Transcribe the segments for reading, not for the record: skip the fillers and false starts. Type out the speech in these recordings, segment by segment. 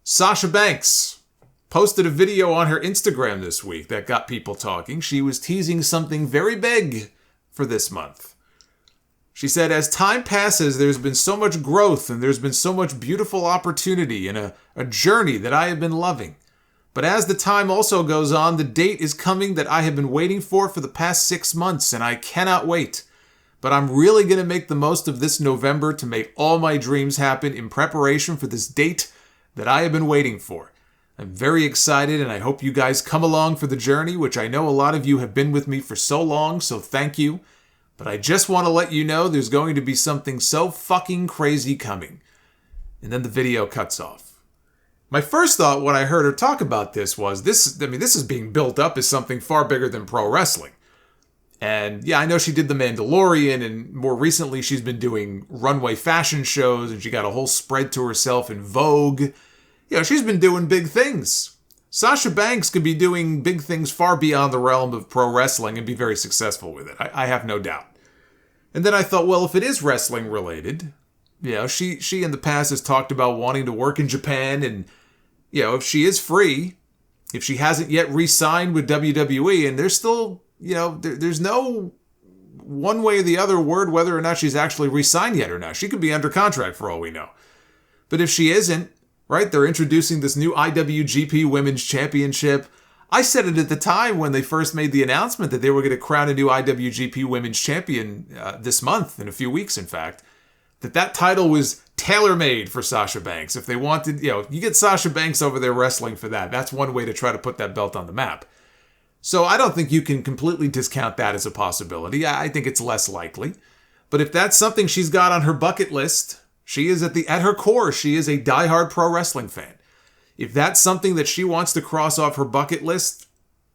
Sasha Banks posted a video on her Instagram this week that got people talking. She was teasing something very big for this month. She said, as time passes, there's been so much growth and there's been so much beautiful opportunity and a journey that I have been loving. But as the time also goes on, the date is coming that I have been waiting for the past 6 months, and I cannot wait. But I'm really going to make the most of this November to make all my dreams happen in preparation for this date that I have been waiting for. I'm very excited, and I hope you guys come along for the journey, which I know a lot of you have been with me for so long, so thank you. But I just want to let you know there's going to be something so fucking crazy coming. And then the video cuts off. My first thought when I heard her talk about this was, this is being built up as something far bigger than pro wrestling. And yeah, I know she did The Mandalorian, and more recently she's been doing runway fashion shows, and she got a whole spread to herself in Vogue. You know, she's been doing big things. Sasha Banks could be doing big things far beyond the realm of pro wrestling and be very successful with it. I have no doubt. And then I thought, well, if it is wrestling related, you know, she in the past has talked about wanting to work in Japan, and, you know, if she is free, if she hasn't yet re-signed with WWE, and there's still, you know, there's no one way or the other word whether or not she's actually re-signed yet or not. She could be under contract for all we know. But if she isn't, right, they're introducing this new IWGP Women's Championship. I said it at the time when they first made the announcement that they were going to crown a new IWGP Women's Champion this month, in a few weeks, in fact, that title was tailor-made for Sasha Banks. If they wanted, you know, you get Sasha Banks over there wrestling for that. That's one way to try to put that belt on the map. So I don't think you can completely discount that as a possibility. I think it's less likely. But if that's something she's got on her bucket list, she is at her core, she is a diehard pro wrestling fan. If that's something that she wants to cross off her bucket list,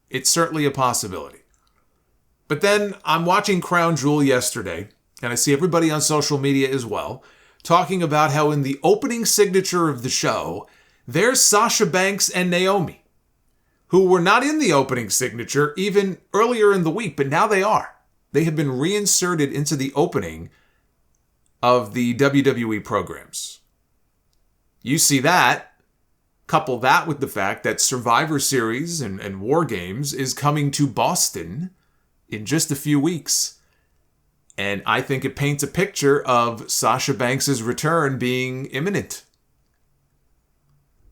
it's certainly a possibility. But then I'm watching Crown Jewel yesterday, and I see everybody on social media as well, talking about how in the opening signature of the show, there's Sasha Banks and Naomi, who were not in the opening signature even earlier in the week, but now they are. They have been reinserted into the opening of the WWE programs. You see that, couple that with the fact that Survivor Series and War Games is coming to Boston in just a few weeks. And I think it paints a picture of Sasha Banks' return being imminent.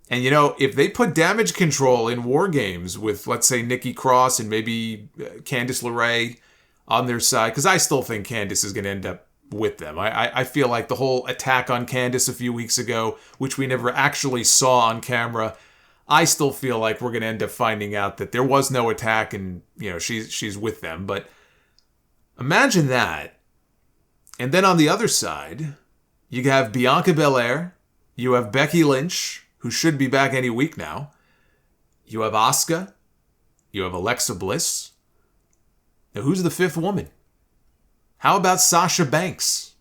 And you know, if they put Damage Control in War Games with, let's say, Nikki Cross and maybe Candice LeRae on their side, because I still think Candice is going to end up with them. I feel like the whole attack on Candice a few weeks ago, which we never actually saw on camera, I still feel like we're going to end up finding out that there was no attack and, you know, she's with them. But imagine that. And then on the other side, you have Bianca Belair, you have Becky Lynch, who should be back any week now, you have Asuka, you have Alexa Bliss. Now who's the fifth woman? How about Sasha Banks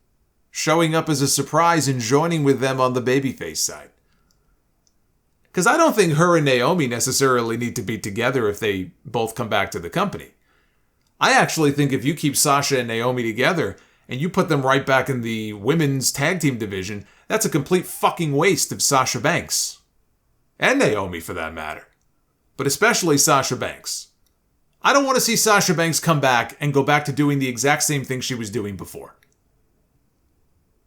showing up as a surprise and joining with them on the babyface side? Because I don't think her and Naomi necessarily need to be together if they both come back to the company. I actually think if you keep Sasha and Naomi together and you put them right back in the women's tag team division, that's a complete fucking waste of Sasha Banks. And Naomi, for that matter. But especially Sasha Banks. I don't want to see Sasha Banks come back and go back to doing the exact same thing she was doing before.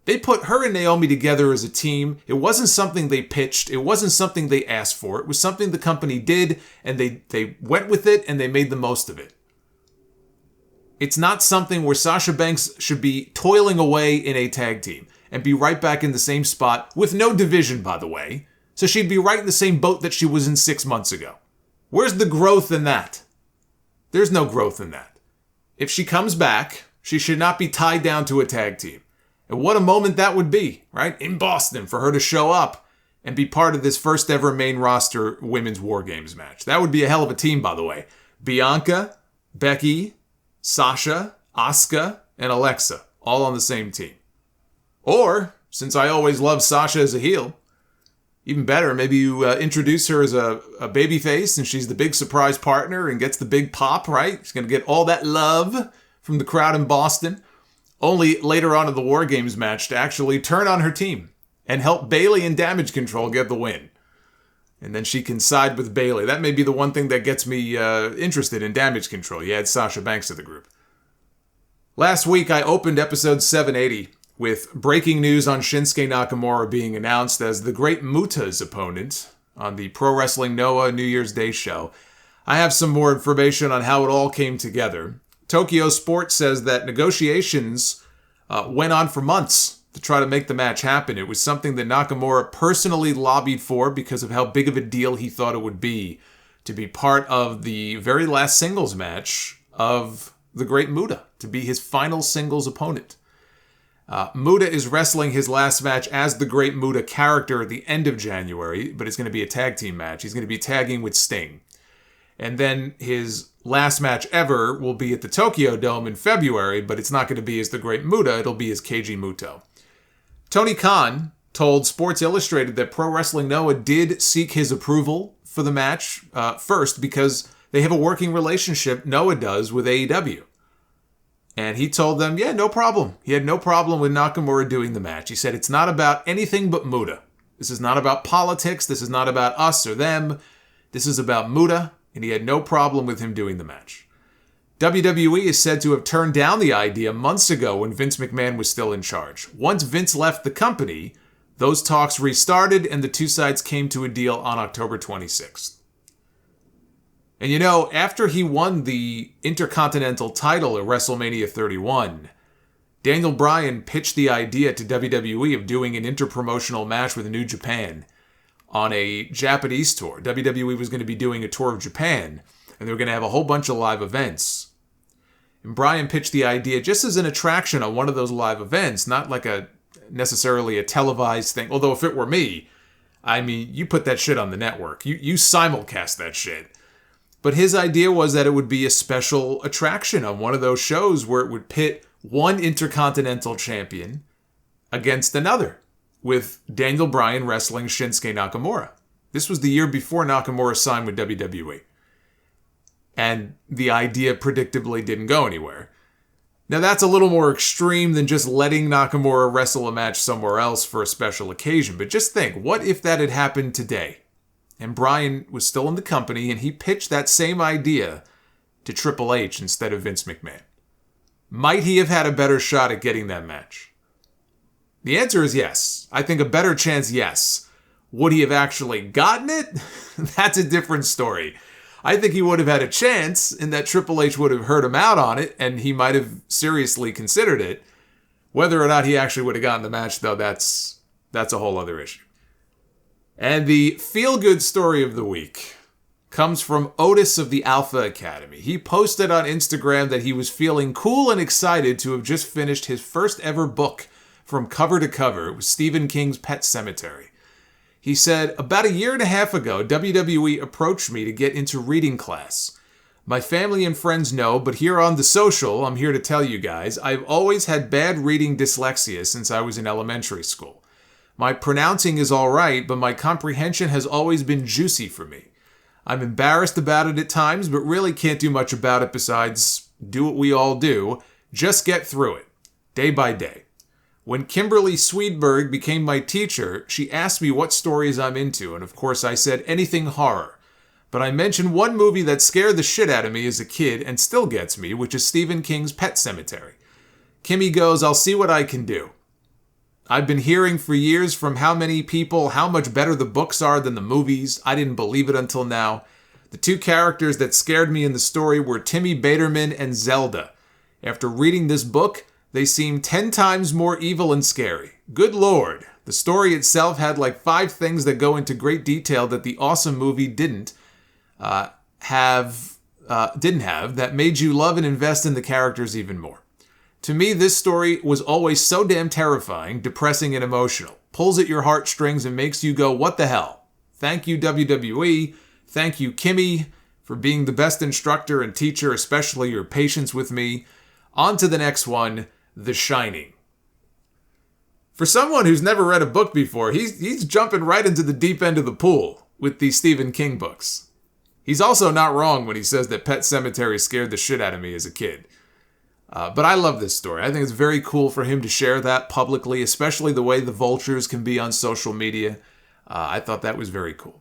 They put her and Naomi together as a team. It wasn't something they pitched. It wasn't something they asked for. It was something the company did, and they went with it, and they made the most of it. It's not something where Sasha Banks should be toiling away in a tag team and be right back in the same spot, with no division, by the way. So she'd be right in the same boat that she was in 6 months ago. Where's the growth in that? There's no growth in that. If she comes back, she should not be tied down to a tag team. And what a moment that would be, right? In Boston, for her to show up and be part of this first ever main roster women's War Games match. That would be a hell of a team, by the way. Bianca, Becky, Sasha, Asuka, and Alexa, all on the same team. Or, since I always love Sasha as a heel, even better, maybe you introduce her as a babyface and she's the big surprise partner and gets the big pop, right? She's going to get all that love from the crowd in Boston. Only later on in the War Games match to actually turn on her team and help Bayley and Damage Control get the win. And then she can side with Bayley. That may be the one thing that gets me interested in Damage Control. You add Sasha Banks to the group. Last week, I opened episode 780 with breaking news on Shinsuke Nakamura being announced as the Great Muta's opponent on the Pro Wrestling Noah New Year's Day show. I have some more information on how it all came together. Tokyo Sports says that negotiations went on for months to try to make the match happen. It was something that Nakamura personally lobbied for because of how big of a deal he thought it would be to be part of the very last singles match of the Great Muta, to be his final singles opponent. Muta is wrestling his last match as the Great Muta character at the end of January, but it's going to be a tag team match. He's going to be tagging with Sting. And then his last match ever will be at the Tokyo Dome in February, but it's not going to be as the Great Muta, it'll be as Keiji Muto. Tony Khan told Sports Illustrated that Pro Wrestling Noah did seek his approval for the match first because they have a working relationship, Noah does, with AEW. And he told them, yeah, no problem. He had no problem with Nakamura doing the match. He said, it's not about anything but Muta. This is not about politics. This is not about us or them. This is about Muta, and he had no problem with him doing the match. WWE is said to have turned down the idea months ago when Vince McMahon was still in charge. Once Vince left the company, those talks restarted and the two sides came to a deal on October 26th. And you know, after he won the Intercontinental title at WrestleMania 31, Daniel Bryan pitched the idea to WWE of doing an interpromotional match with New Japan on a Japanese tour. WWE was going to be doing a tour of Japan, and they were going to have a whole bunch of live events. And Bryan pitched the idea just as an attraction on one of those live events, not like necessarily a televised thing. Although if it were me, I mean, you put that shit on the network. You simulcast that shit. But his idea was that it would be a special attraction on one of those shows where it would pit one Intercontinental Champion against another, with Daniel Bryan wrestling Shinsuke Nakamura. This was the year before Nakamura signed with WWE. And the idea predictably didn't go anywhere. Now that's a little more extreme than just letting Nakamura wrestle a match somewhere else for a special occasion. But just think, what if that had happened today? And Bryan was still in the company and he pitched that same idea to Triple H instead of Vince McMahon. Might he have had a better shot at getting that match? The answer is yes. I think a better chance, yes. Would he have actually gotten it? That's a different story. I think he would have had a chance in that Triple H would have heard him out on it and he might have seriously considered it. Whether or not he actually would have gotten the match, though, that's a whole other issue. And the feel-good story of the week comes from Otis of the Alpha Academy. He posted on Instagram that he was feeling cool and excited to have just finished his first ever book from cover to cover. It was Stephen King's Pet Sematary. He said, about a year and a half ago, WWE approached me to get into reading class. My family and friends know, but here on The Social, I'm here to tell you guys, I've always had bad reading dyslexia since I was in elementary school. My pronouncing is all right, but my comprehension has always been juicy for me. I'm embarrassed about it at times, but really can't do much about it besides do what we all do. Just get through it, day by day. When Kimberly Swedberg became my teacher, she asked me what stories I'm into, and of course I said anything horror. But I mentioned one movie that scared the shit out of me as a kid and still gets me, which is Stephen King's Pet Sematary. Kimmy goes, I'll see what I can do. I've been hearing for years from how many people how much better the books are than the movies. I didn't believe it until now. The two characters that scared me in the story were Timmy Baterman and Zelda. After reading this book, they seem 10 times more evil and scary. Good Lord. The story itself had like 5 things that go into great detail that the awesome movie didn't have that made you love and invest in the characters even more. To me, this story was always so damn terrifying, depressing, and emotional. Pulls at your heartstrings and makes you go, what the hell? Thank you, WWE. Thank you, Kimmy, for being the best instructor and teacher, especially your patience with me. On to the next one. The Shining. For someone who's never read a book before, he's jumping right into the deep end of the pool with these Stephen King books. He's also not wrong when he says that Pet Sematary scared the shit out of me as a kid. But I love this story. I think it's very cool for him to share that publicly, especially the way the vultures can be on social media. I thought that was very cool.